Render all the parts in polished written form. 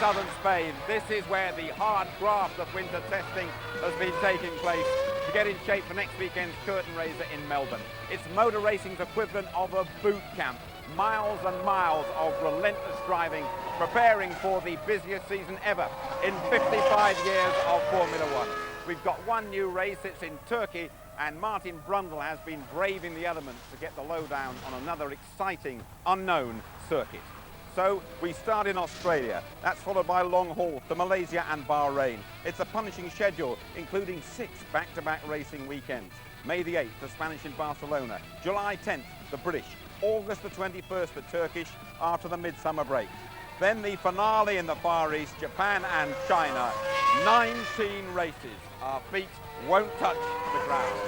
southern Spain. This is where the hard graft of winter testing has been taking place to get in shape for next weekend's curtain raiser in Melbourne. It's motor racing's equivalent of a boot camp. Miles and miles of relentless driving, preparing for the busiest season ever in 55 years of Formula One. We've got one new race, it's in Turkey, and Martin Brundle has been braving the elements to get the lowdown on another exciting, unknown circuit. So we start in Australia. That's followed by long haul to Malaysia and Bahrain. It's a punishing schedule, including 6 back-to-back racing weekends. May the 8th, the Spanish in Barcelona. July 10th, the British. August the 21st, the Turkish, after the midsummer break. Then the finale in the Far East, Japan and China. 19 races. Our feet won't touch the ground.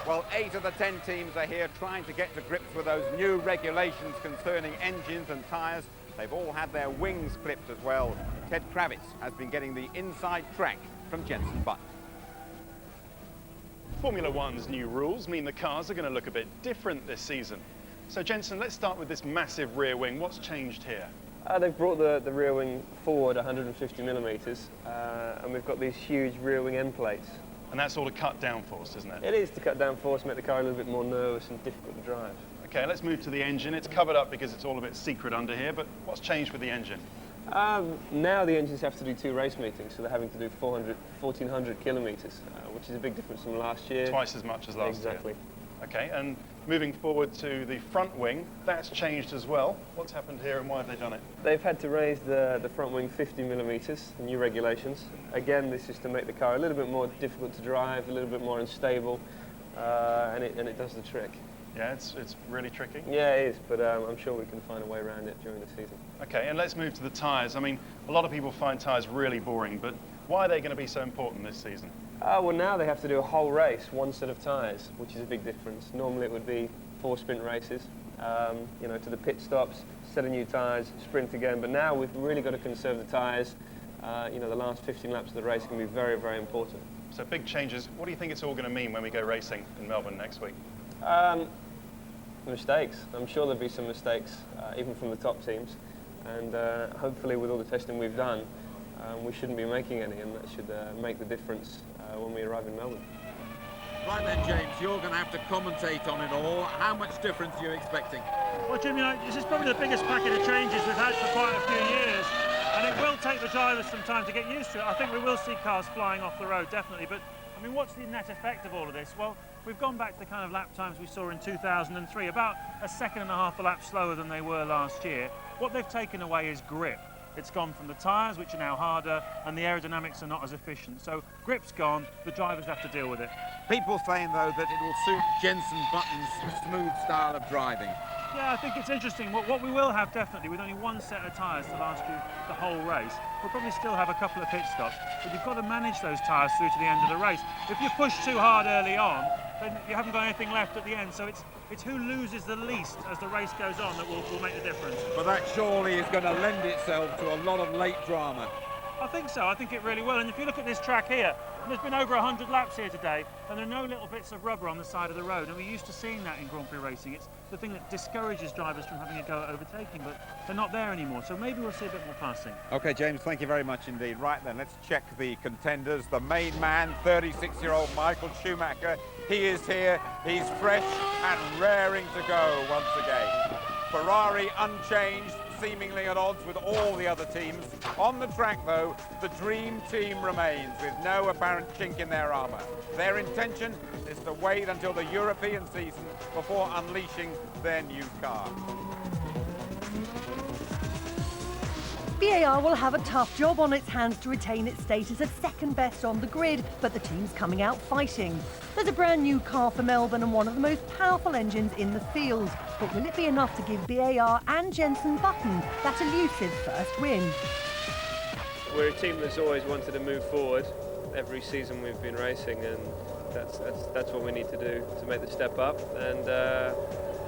Well, 8 of the 10 teams are here trying to get to grips with those new regulations concerning engines and tyres. They've all had their wings clipped as well. Ted Kravitz has been getting the inside track from Jenson Button. Formula One's new rules mean the cars are going to look a bit different this season. So Jenson, let's start with this massive rear wing. What's changed here? They've brought the rear wing forward 150 millimetres, and we've got these huge rear wing end plates. And that's all to cut downforce, isn't it? It is to cut downforce, make the car a little bit more nervous and difficult to drive. Okay, let's move to the engine. It's covered up because it's all a bit secret under here, but what's changed with the engine? Now the engines have to do 2 race meetings, so they're having to do 1,400 kilometres, which is a big difference from last year. Twice as much as last year. Exactly. Okay, and moving forward to the front wing, that's changed as well. What's happened here and why have they done it? They've had to raise the front wing 50 millimetres, the new regulations. Again, this is to make the car a little bit more difficult to drive, a little bit more unstable, and it does the trick. Yeah, it's really tricky. Yeah, it is, but I'm sure we can find a way around it during the season. Okay, and let's move to the tyres. I mean, a lot of people find tyres really boring, but why are they going to be so important this season? Well, now they have to do a whole race, one set of tyres, which is a big difference. Normally it would be 4 sprint races, you know, to the pit stops, set of new tyres, sprint again. But now we've really got to conserve the tyres. You know, the last 15 laps of the race can be very, very important. So big changes. What do you think it's all going to mean when we go racing in Melbourne next week? Mistakes. I'm sure there'll be some mistakes, even from the top teams. And hopefully with all the testing we've done, we shouldn't be making any, and that should make the difference when we arrive in Melbourne. Right then, James, you're going to have to commentate on it all. How much difference are you expecting? Well, Jim, you know, this is probably the biggest packet of changes we've had for quite a few years, and it will take the drivers some time to get used to it. I think we will see cars flying off the road, definitely, but I mean, what's the net effect of all of this? Well, we've gone back to the kind of lap times we saw in 2003, about a second and a half a lap slower than they were last year. What they've taken away is grip. It's gone from the tyres, which are now harder, and the aerodynamics are not as efficient. So grip's gone, the drivers have to deal with it. People saying, though, that it will suit Jenson Button's smooth style of driving. Yeah, I think it's interesting. What we will have, definitely, with only one set of tyres to last you the whole race, we'll probably still have a couple of pit stops, but you've got to manage those tyres through to the end of the race. If you push too hard early on, then you haven't got anything left at the end, so it's who loses the least as the race goes on that will make the difference. But that surely is going to lend itself to a lot of late drama. I think so, I think it really will. And if you look at this track here, there's been over 100 laps here today, and there are no little bits of rubber on the side of the road. And we're used to seeing that in Grand Prix racing. It's the thing that discourages drivers from having a go at overtaking, but they're not there anymore. So maybe we'll see a bit more passing. OK, James, thank you very much indeed. Right then, let's check the contenders. The main man, 36-year-old Michael Schumacher. He is here, he's fresh and raring to go once again. Ferrari unchanged, seemingly at odds with all the other teams. On the track, though, the dream team remains with no apparent chink in their armour. Their intention is to wait until the European season before unleashing their new car. BAR will have a tough job on its hands to retain its status as second best on the grid, but the team's coming out fighting. There's a brand new car for Melbourne and one of the most powerful engines in the field. But will it be enough to give BAR and Jenson Button that elusive first win? We're a team that's always wanted to move forward. Every season we've been racing, and that's what we need to do to make the step up. And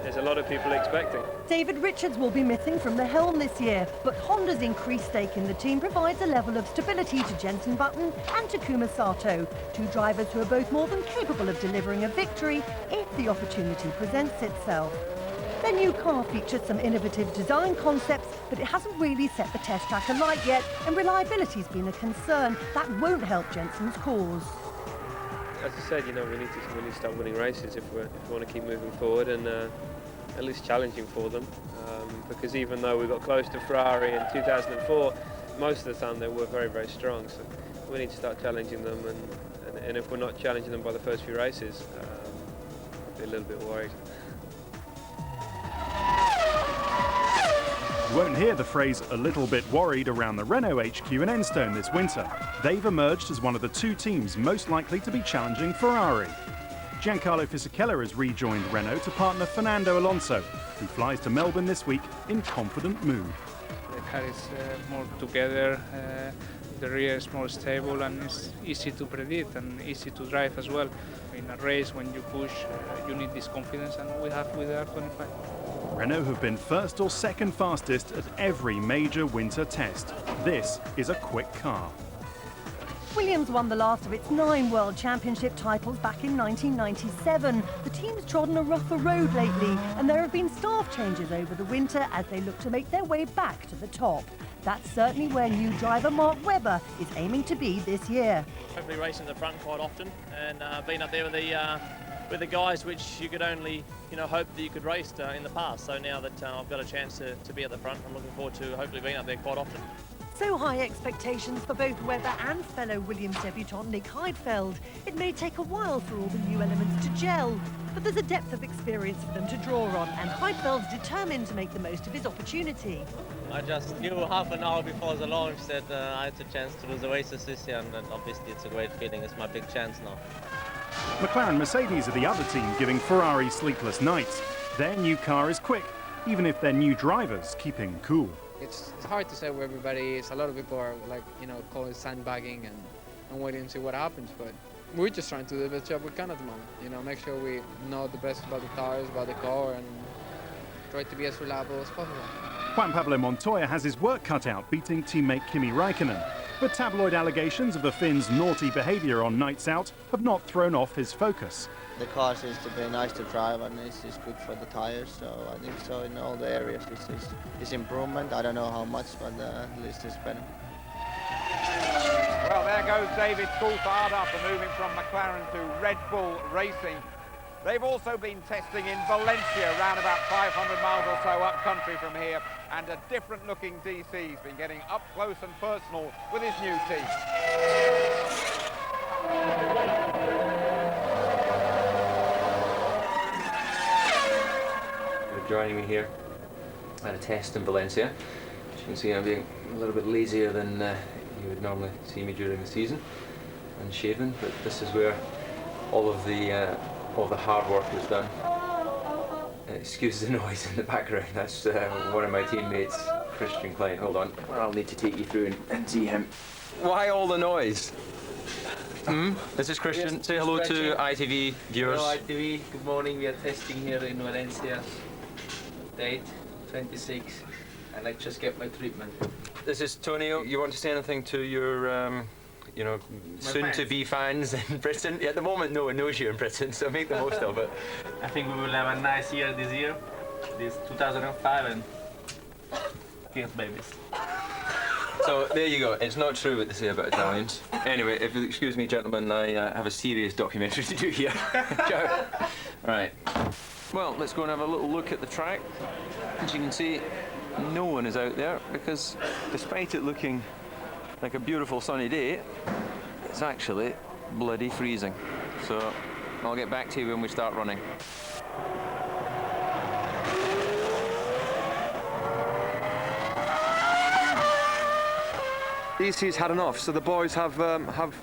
there's a lot of people expecting. David Richards will be missing from the helm this year, but Honda's increased stake in the team provides a level of stability to Jenson Button and Takuma Sato, 2 drivers who are both more than capable of delivering a victory if the opportunity presents itself. Their new car features some innovative design concepts, but it hasn't really set the test track alight yet, and reliability's been a concern. That won't help Jensen's cause. As I said, we need to start winning races if we want to keep moving forward and at least challenging for them. Because even though we got close to Ferrari in 2004, most of the time they were very, very strong. So we need to start challenging them, and if we're not challenging them by the first few races, I'll be a little bit worried. You won't hear the phrase "a little bit worried" around the Renault HQ in Enstone this winter. They've emerged as one of the two teams most likely to be challenging Ferrari. Giancarlo Fisichella has rejoined Renault to partner Fernando Alonso, who flies to Melbourne this week in confident mood. The car is more together, the rear is more stable, and it's easy to predict and easy to drive as well. In a race, when you push, you need this confidence, and we have with the R25. Renault have been first or second fastest at every major winter test. This is a quick car. Williams won the last of its 9 World Championship titles back in 1997. The team's trodden a rougher road lately, and there have been staff changes over the winter as they look to make their way back to the top. That's certainly where new driver Mark Webber is aiming to be this year. Hopefully racing at the front quite often, and being up there with the guys which you could only hope that you could race in the past. So now that I've got a chance to be at the front, I'm looking forward to hopefully being up there quite often. So high expectations for both Webber and fellow Williams debutant Nick Heidfeld. It may take a while for all the new elements to gel, but there's a depth of experience for them to draw on, and Heidfeld's determined to make the most of his opportunity. I just knew half an hour before the launch that I had the chance to do the races this year, and obviously it's a great feeling. It's my big chance now. McLaren Mercedes are the other team giving Ferrari sleepless nights. Their new car is quick, even if their new driver's keeping cool. It's hard to say where everybody is. A lot of people are calling it sandbagging and waiting to see what happens. But we're just trying to do the best job we can at the moment. Make sure we know the best about the tires, about the car, and try to be as reliable as possible. Juan Pablo Montoya has his work cut out beating teammate Kimi Räikkönen. But tabloid allegations of the Finn's naughty behaviour on nights out have not thrown off his focus. The car seems to be nice to drive, and it's good for the tires, so I think so in all the areas it's improvement. I don't know how much, but at least it's better. Well, there goes David Coulthard after moving from McLaren to Red Bull Racing. They've also been testing in Valencia, around about 500 miles or so up country from here, and a different looking DC's been getting up close and personal with his new team. Joining me here at a test in Valencia. As you can see, I'm being a little bit lazier than you would normally see me during the season, and shaven, but this is where all of the hard work is done. Excuse the noise in the background, that's one of my teammates, Christian Klein. Hold on, I'll need to take you through and see him. Why all the noise? This is Christian. Yes, say hello to ITV viewers. Hello ITV, good morning. We are testing here in Valencia. Date 26, and I just get my treatment. This is Tony. You want to say anything to your, soon-to-be fans in Britain? At the moment, no one knows you in Britain, so make the most of it. I think we will have a nice year this year, this 2005, and kids babies. So there you go. It's not true what they say about Italians. Anyway, if you'll excuse me, gentlemen, I have a serious documentary to do here. Ciao. Right. Well, let's go and have a little look at the track. As you can see, no one is out there because despite it looking like a beautiful sunny day, it's actually bloody freezing. So I'll get back to you when we start running. DC's had enough, so the boys have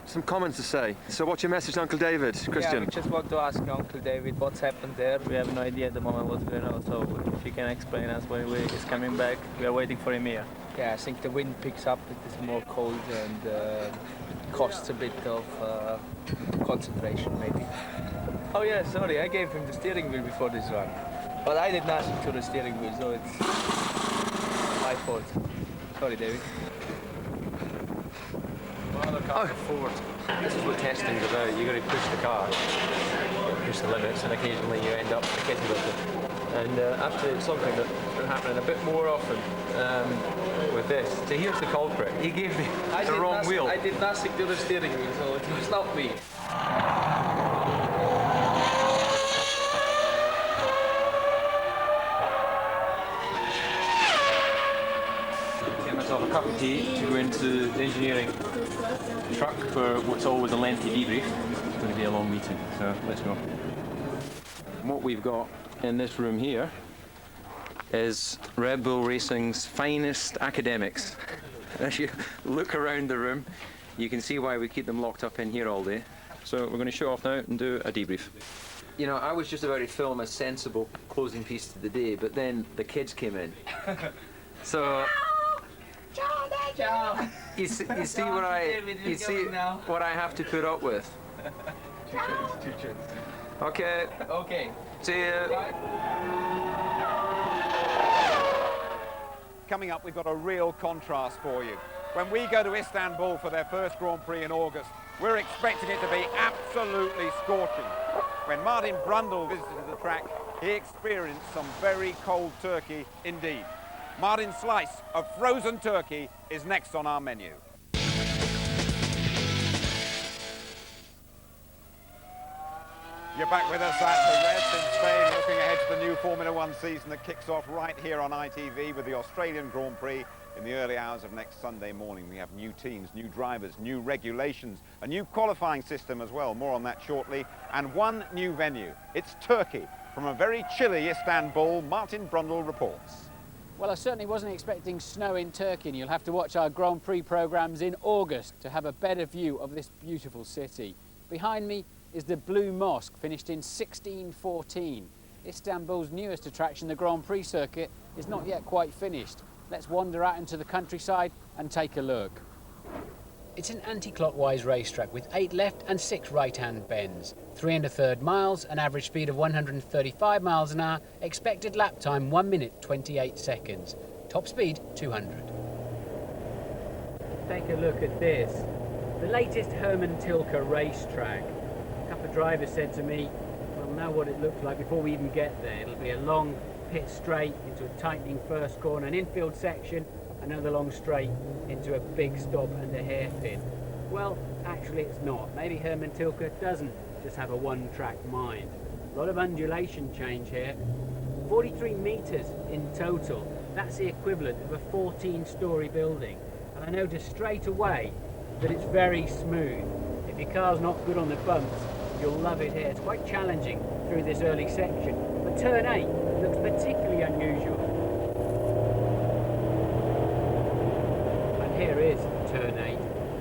some comments to say. So what's your message to Uncle David, Christian? Yeah, we just want to ask Uncle David what's happened there. We have no idea at the moment what's going on, so if you can explain us when he's coming back. We are waiting for him here. Yeah, I think the wind picks up, it is more cold and costs a bit of concentration maybe. Oh yeah, sorry, I gave him the steering wheel before this run. But I did nothing to the steering wheel, so it's my fault. Sorry, David. Forward. This is what testing's about. You've got to push the car, push the limits, and occasionally you end up getting with it. And actually it's something that's been happening a bit more often with this. So here's the culprit. He gave me the wrong wheel. I did nothing to the steering wheel, so it was not me. Get myself a cup of tea to go into the engineering truck for what's always a lengthy debrief. It's going to be a long meeting, so let's go. What we've got in this room here is Red Bull Racing's finest academics. As you look around the room, you can see why we keep them locked up in here all day. So we're going to show off now and do a debrief. You know, I was just about to film a sensible closing piece to the day, but then the kids came in. So you see what I have to put up with. Two chins. Okay. Okay. See you. Coming up, we've got a real contrast for you. When we go to Istanbul for their first Grand Prix in August, we're expecting it to be absolutely scorching. When Martin Brundle visited the track, he experienced some very cold turkey indeed. Martin's slice of frozen turkey is next on our menu. You're back with us at the Reds in Spain, looking ahead to the new Formula One season that kicks off right here on ITV with the Australian Grand Prix in the early hours of next Sunday morning. We have new teams, new drivers, new regulations, a new qualifying system as well, more on that shortly, and one new venue. It's Turkey. From a very chilly Istanbul, Martin Brundle reports. Well, I certainly wasn't expecting snow in Turkey, and you'll have to watch our Grand Prix programmes in August to have a better view of this beautiful city. Behind me is the Blue Mosque, finished in 1614. Istanbul's newest attraction, the Grand Prix circuit, is not yet quite finished. Let's wander out into the countryside and take a look. It's an anti-clockwise racetrack with 8 left and 6 right-hand bends. 3 1/3 miles, an average speed of 135 miles an hour, expected lap time 1 minute 28 seconds. Top speed 200. Take a look at this. The latest Herman Tilke racetrack. A couple of drivers said to me, we'll know what it looks like before we even get there. It'll be a long pit straight into a tightening first corner, an infield section, another long straight into a big stop and a hairpin. Well, actually it's not. Maybe Herman Tilke doesn't just have a one-track mind. A lot of undulation change here. 43 metres in total. That's the equivalent of a 14-storey building. And I noticed straight away that it's very smooth. If your car's not good on the bumps, you'll love it here. It's quite challenging through this early section. But turn 8 looks particularly unusual. And here is turn 8,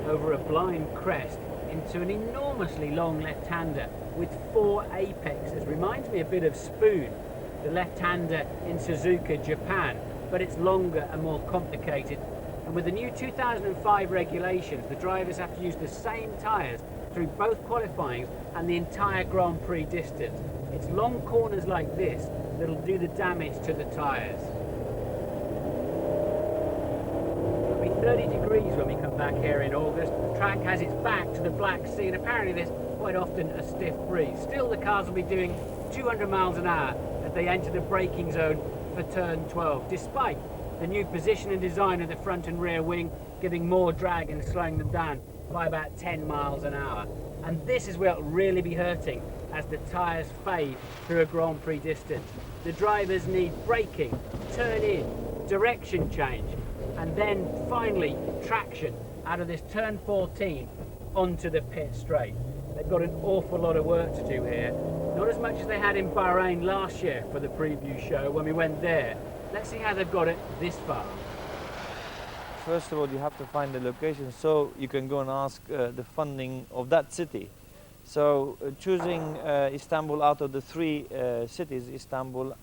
over a blind crest into an enormously long left-hander with 4 apexes. Reminds me a bit of Spoon, the left-hander in Suzuka, Japan, but it's longer and more complicated. And with the new 2005 regulations, the drivers have to use the same tyres through both qualifying and the entire Grand Prix distance. It's long corners like this that'll do the damage to the tyres. It'll be 30 degrees when we come back here in August. The track has its back to the Black Sea, and apparently there's quite often a stiff breeze. Still, the cars will be doing 200 miles an hour as they enter the braking zone for turn 12, despite the new position and design of the front and rear wing giving more drag and slowing them down by about 10 miles an hour. And this is where it'll really be hurting as the tyres fade through a Grand Prix distance. The drivers need braking, turn in, direction change, and then finally traction out of this turn 14 onto the pit straight. They've got an awful lot of work to do here. Not as much as they had in Bahrain last year for the preview show when we went there. Let's see how they've got it this far. First of all, you have to find the location so you can go and ask the funding of that city. So choosing Istanbul out of the 3 cities, Istanbul,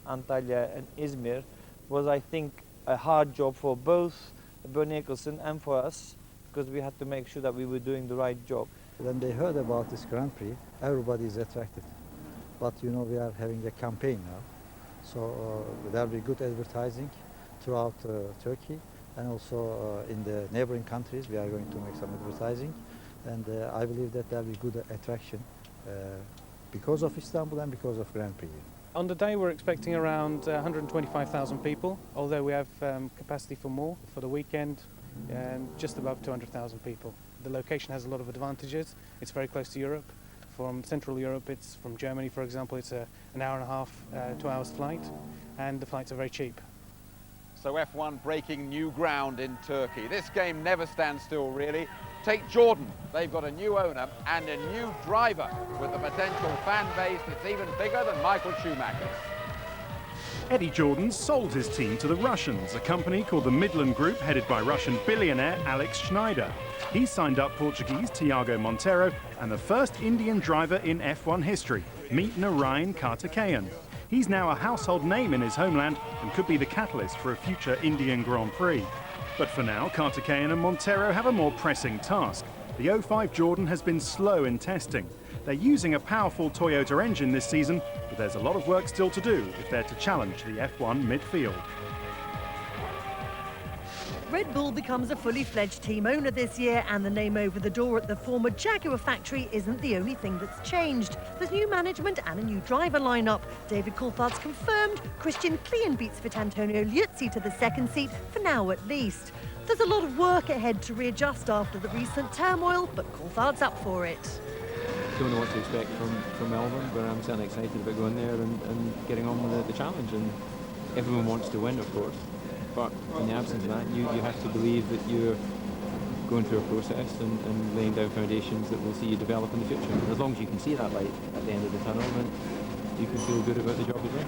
Antalya and Izmir, was, I think, a hard job for both Bernie Ecclestone and for us, because we had to make sure that we were doing the right job. When they heard about this Grand Prix, everybody is attracted. But you know, we are having a campaign now. So there will be good advertising throughout Turkey, and also in the neighboring countries we are going to make some advertising, and I believe that there will be good attraction because of Istanbul and because of Grand Prix. On the day we're expecting around 125,000 people, although we have capacity for more. For the weekend, just above 200,000 people. The location has a lot of advantages. It's very close to Europe. From Central Europe, it's from Germany, for example, it's an hour and a half, 2 hours flight, and the flights are very cheap. So F1 breaking new ground in Turkey. This game never stands still, really. Take Jordan. They've got a new owner and a new driver with a potential fan base that's even bigger than Michael Schumacher's. Eddie Jordan sold his team to the Russians, a company called the Midfield Group headed by Russian billionaire Alex Schneider. He signed up Portuguese Tiago Monteiro and the first Indian driver in F1 history, meet Narayan Karthikeyan. He's now a household name in his homeland and could be the catalyst for a future Indian Grand Prix. But for now, Karthikeyan and Monteiro have a more pressing task. The 05 Jordan has been slow in testing. They're using a powerful Toyota engine this season, but there's a lot of work still to do if they're to challenge the F1 midfield. Red Bull becomes a fully fledged team owner this year, and the name over the door at the former Jaguar factory isn't the only thing that's changed. There's new management and a new driver lineup. David Coulthard's confirmed. Christian Klein beats Antonio Liuzzi to the second seat, for now at least. There's a lot of work ahead to readjust after the recent turmoil, but Coulthard's up for it. Don't know what to expect from Melbourne, but I'm certainly excited about going there and getting on with the challenge. And everyone wants to win, of course. But in the absence of that, you have to believe that you're going through a process and laying down foundations that will see you develop in the future. And as long as you can see that light at the end of the tunnel, then you can feel good about the job you're doing.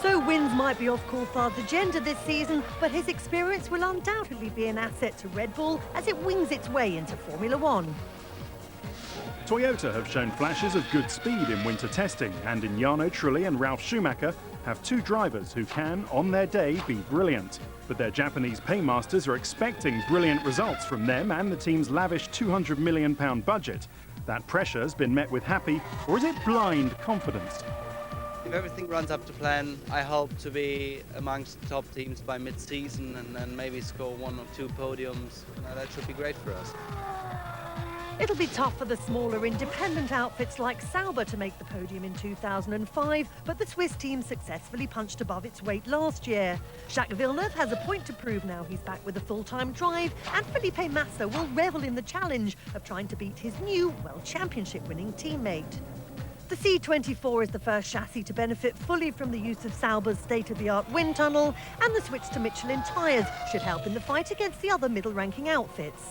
So wins might be off Coulthard's agenda this season, but his experience will undoubtedly be an asset to Red Bull as it wings its way into Formula One. Toyota have shown flashes of good speed in winter testing, and in Jarno Trulli and Ralf Schumacher have two drivers who can, on their day, be brilliant. But their Japanese paymasters are expecting brilliant results from them and the team's lavish £200 million budget. That pressure's been met with happy, or is it blind confidence? If everything runs up to plan, I hope to be amongst the top teams by mid-season and then maybe score 1 or 2 podiums. That should be great for us. It'll be tough for the smaller independent outfits like Sauber to make the podium in 2005, but the Swiss team successfully punched above its weight last year. Jacques Villeneuve has a point to prove now he's back with a full-time drive, and Felipe Massa will revel in the challenge of trying to beat his new World Championship-winning teammate. The C24 is the first chassis to benefit fully from the use of Sauber's state-of-the-art wind tunnel, and the switch to Michelin tyres should help in the fight against the other middle-ranking outfits.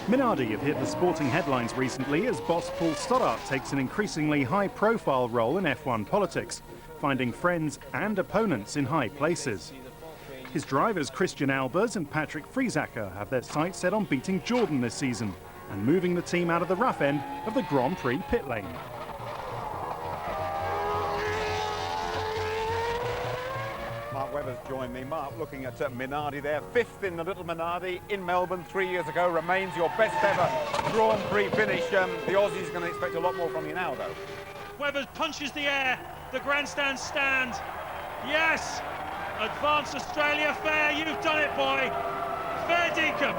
Minardi have hit the sporting headlines recently as boss Paul Stoddart takes an increasingly high-profile role in F1 politics, finding friends and opponents in high places. His drivers Christian Albers and Patrick Friesacker have their sights set on beating Jordan this season and moving the team out of the rough end of the Grand Prix pit lane. Mark Webber's joined me. Mark, looking at Minardi there, 5th in the Little Minardi in Melbourne 3 years ago, remains your best ever Grand Prix finish. The Aussies are going to expect a lot more from you now, though. Webber punches the air, the grandstand stand. Yes, advance Australia, fair, you've done it, boy. Fair dinkum.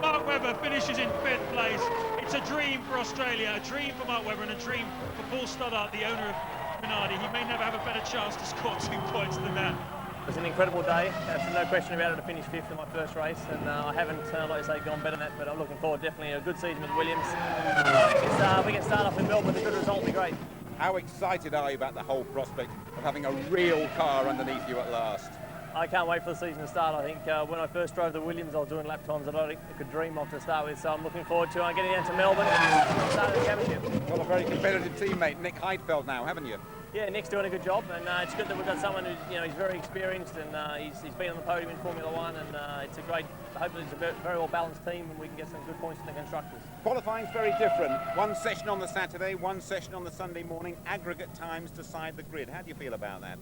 Mark Webber finishes in 5th place. It's a dream for Australia, a dream for Mark Webber and a dream for Paul Stoddart, the owner of Minardi. He may never have a better chance to score 2 points than that. It was an incredible day. There's no question about it to finish 5th in my first race, and I haven't, like I say, gone better than that, but I'm looking forward definitely a good season with Williams. If we can start off in Melbourne with a good result, will be great. How excited are you about the whole prospect of having a real car underneath you at last? I can't wait for the season to start. I think when I first drove the Williams, I was doing lap times that I could dream of to start with, so I'm looking forward to getting down to Melbourne and starting the championship. Well, a very competitive teammate, Nick Heidfeld now, haven't you? Yeah, Nick's doing a good job, and it's good that we've got someone who's, he's very experienced, and he's been on the podium in Formula One, and it's a great, hopefully it's a very well balanced team, and we can get some good points in the constructors. Qualifying's very different. One session on the Saturday, one session on the Sunday morning, aggregate times decide the grid. How do you feel about that?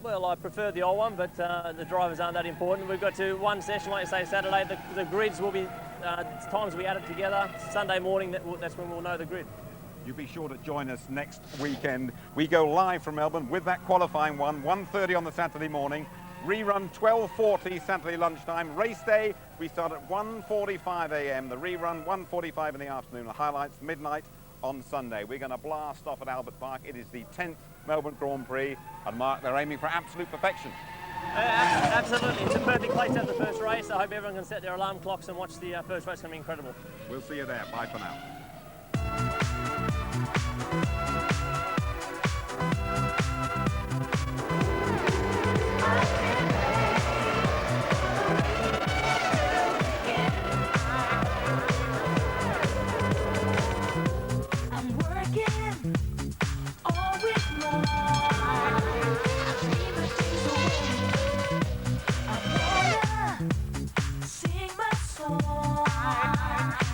Well, I prefer the old one, but the drivers aren't that important. We've got to one session, like you say, Saturday. The grids will be times we add it together. Sunday morning, that's when we'll know the grid. You be sure to join us next weekend. We go live from Melbourne with that qualifying one, 1:30 on the Saturday morning. Rerun 12:40 Saturday lunchtime. Race day, we start at 1:45 a.m. The rerun 1:45 in the afternoon. The highlights midnight on Sunday. We're going to blast off at Albert Park. It is the 10th Melbourne Grand Prix, and Mark, they're aiming for absolute perfection. Absolutely, it's a perfect place to have the first race. I hope everyone can set their alarm clocks and watch the first race. It's going to be incredible. We'll see you there. Bye for now.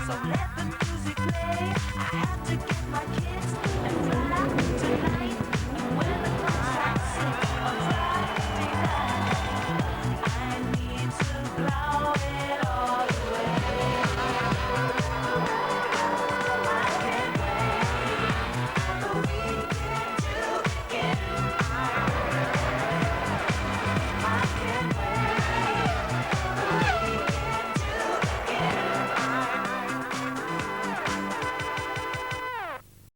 So let the music play. I have to get my kids and relax tonight.